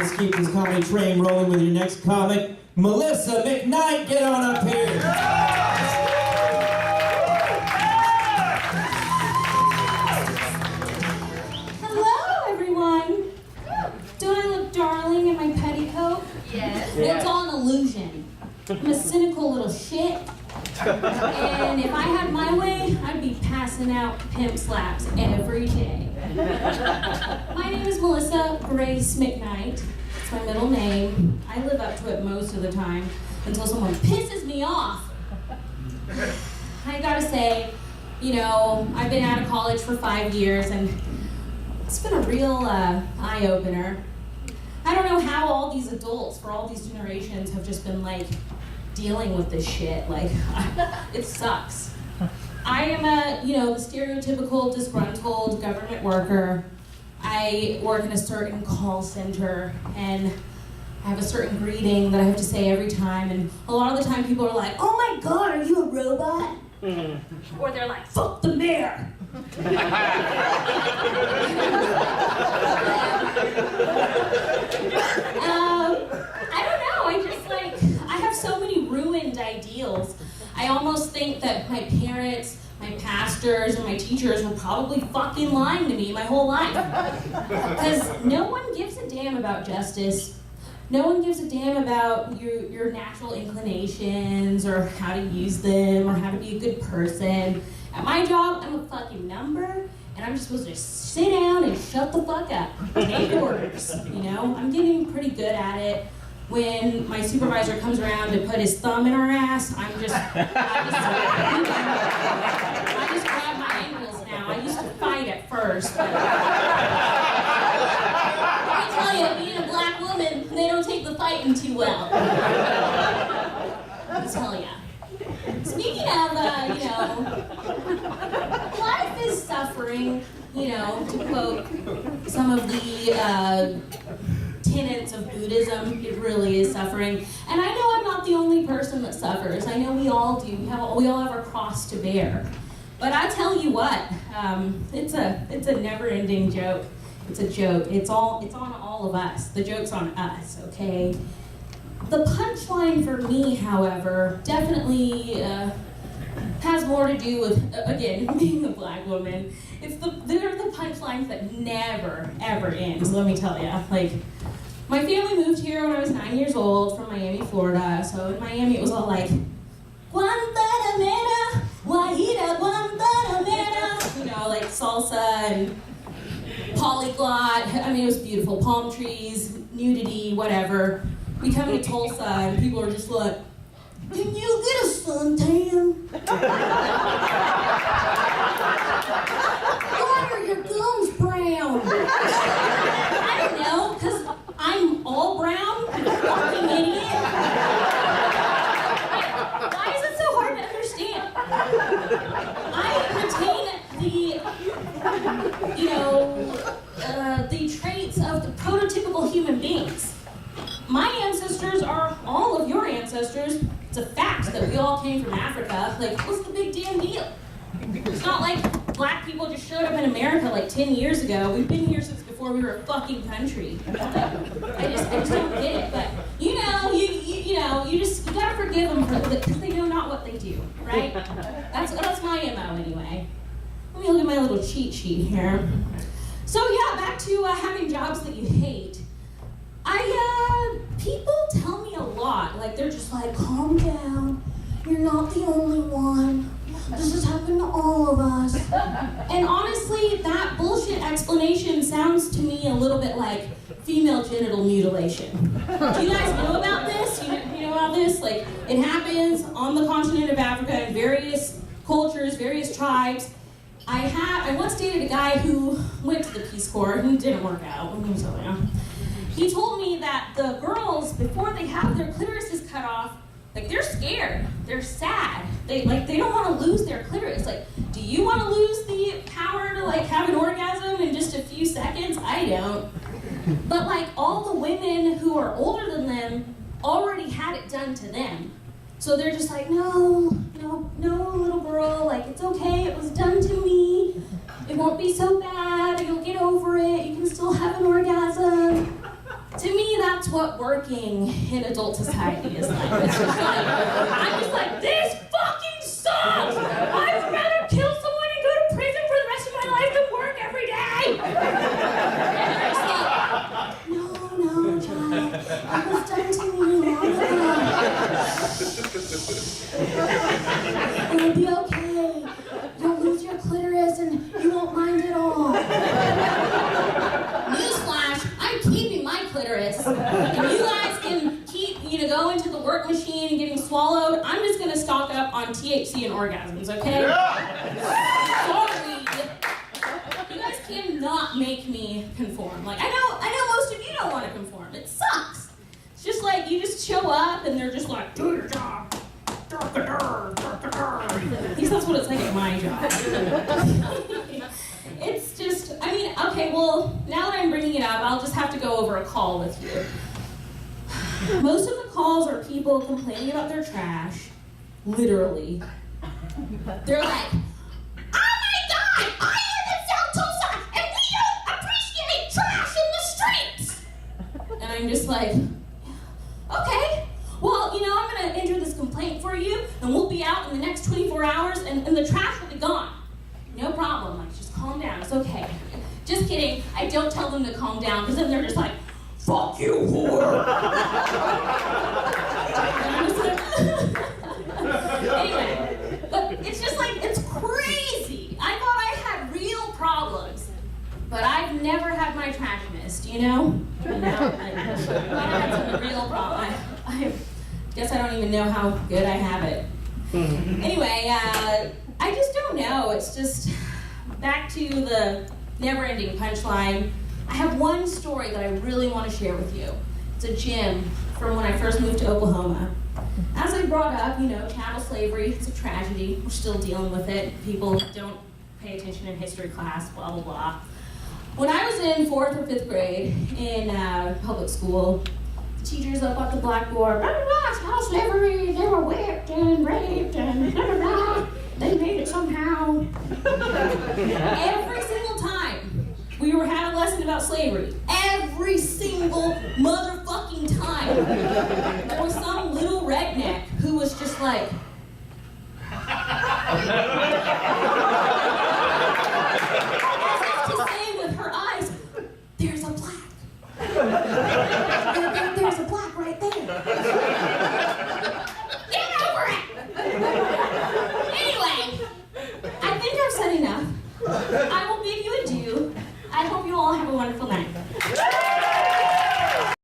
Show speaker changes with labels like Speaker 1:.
Speaker 1: Let's keep this comedy train rolling with your next comic, Melissa McKnight. Get on up here.
Speaker 2: Hello, everyone. Don't I look darling in my petticoat?
Speaker 3: Yes.
Speaker 2: It's all an illusion. I'm a cynical little shit. And if I had my way, I'd be passing out pimp slaps every day. My name is Melissa Grace McKnight. It's my middle name. I live up to it most of the time until someone pisses me off. I gotta say, you know, I've been out of college for 5 years and it's been a real eye-opener. I don't know how all these adults for all these generations have just been like dealing with this shit. Like, it sucks. I am the stereotypical disgruntled government worker. I work in a certain call center and I have a certain greeting that I have to say every time, and a lot of the time people are like, "Oh my God, are you a robot?" Or they're like, "Fuck the mayor." I don't know, I have so many ruined ideals. I almost think that my parents, my pastors, and my teachers were probably fucking lying to me my whole life. Because no one gives a damn about justice. No one gives a damn about your natural inclinations or how to use them or how to be a good person. At my job, I'm a fucking number, and I'm just supposed to sit down and shut the fuck up, take orders, you know? I'm getting pretty good at it. When my supervisor comes around to put his thumb in our ass, I just grab my ankles now. I used to fight at first, but let me tell you, being a black woman, they don't take the fighting too well. Let me tell ya. Speaking of, life is suffering, to quote some of the tenets of Buddhism, it really is suffering. And I know I'm not the only person that suffers. I know we all do. We all have our cross to bear. But I tell you what, it's a never-ending joke. It's a joke. It's on all of us. The joke's on us, okay? The punchline for me, however, definitely has more to do with, again, being a black woman. They're the punchlines that never, ever end, let me tell you. Like, my family moved here when I was 9 years old from Miami, Florida. So in Miami, it was all like, Guantanamera, Guajira, Guantanamera, like salsa and polyglot. I mean, it was beautiful. Palm trees, nudity, whatever. We come to Tulsa and people are just like, "Can you get a suntan? Why are your gums brown?" I don't know, because I'm all brown, you fucking idiot. Why is it so hard to understand? I retain the traits of the prototypical human beings. My ancestors are all of your ancestors. It's a fact that we all came from Africa. Like, what's the big damn deal? It's not like black people just showed up in America like 10 years ago. We've been here since before we were a fucking country. I just don't get it. But you gotta forgive them because they know not what they do, right? That's my MO anyway. Let me look at my little cheat sheet here. So yeah, back to having jobs that you hate. People tell me a lot, like they're just like, "Calm down, you're not the only one. This has happened to all of us." And honestly, that bullshit explanation sounds to me a little bit like female genital mutilation. Do you guys know about this? You know about this? Like, it happens on the continent of Africa in various cultures, various tribes. I once dated a guy who went to the Peace Corps and it didn't work out. Let me tell you. He told me that the girls, before they have their clitorises cut off, like, they're scared, they're sad. They don't want to lose their clitoris. Like, do you want to lose the power to have an orgasm in just a few seconds? I don't. But all the women who are older than them already had it done to them. So they're just like, no, little girl, it's okay, it was done to me. It won't be so bad, you'll get over it, you can still have an orgasm. To me, that's what working in adult society is like. It's just like, I'm just like, this fucking sucks! I would rather kill someone and go to prison for the rest of my life than work every day! And they're just like, no, child. It was done to me long ago. It'll be okay. You'll lose your clitoris and you won't mind at all. Newsflash, I'm keeping my clitoris. If you guys can keep, go into the work machine and getting swallowed, I'm just gonna stock up on THC and orgasms, okay? Sorry. You guys cannot make me conform. Like, I know most of you don't want to conform. It sucks. It's just like, you just show up and they're just like, do your job. At least that's what it's like at my job. It's just, okay, well, now that I'm bringing it up, I'll just have to go over a call with you. Most of the calls are people complaining about their trash, literally. They're like, oh my God, I live in South Tucson, and we don't appreciate trash in the streets! And I'm just like, okay. Well, I'm going to enter this complaint for you, and we'll be out in the next 24 hours, and the trash will be gone. No problem. Like, just calm down. It's okay. Just kidding. I don't tell them to calm down, because then they're just like, fuck you, whore. And I'm just like, anyway. But it's just like, it's crazy. I thought I had real problems, but I've never had my trash missed, I had some real problem. I guess I don't even know how good I have it. Anyway, I just don't know. It's just back to the never-ending punchline. I have one story that I really want to share with you. It's a gem from when I first moved to Oklahoma. As I brought up, chattel slavery, it's a tragedy. We're still dealing with it. People don't pay attention in history class, blah, blah, blah. When I was in 4th or 5th grade in public school, teachers up at the blackboard, blah, blah, blah, chattel slavery, they were whipped and raped and blah, blah, blah. They made it somehow. Every single time we had a lesson about slavery, every single motherfucking time, there was some little redneck who was just like, as if to say with her eyes, there's a black. There's a black right there. Get over it! Anyway, I think I've said enough. I will bid you adieu. I hope you all have a wonderful night.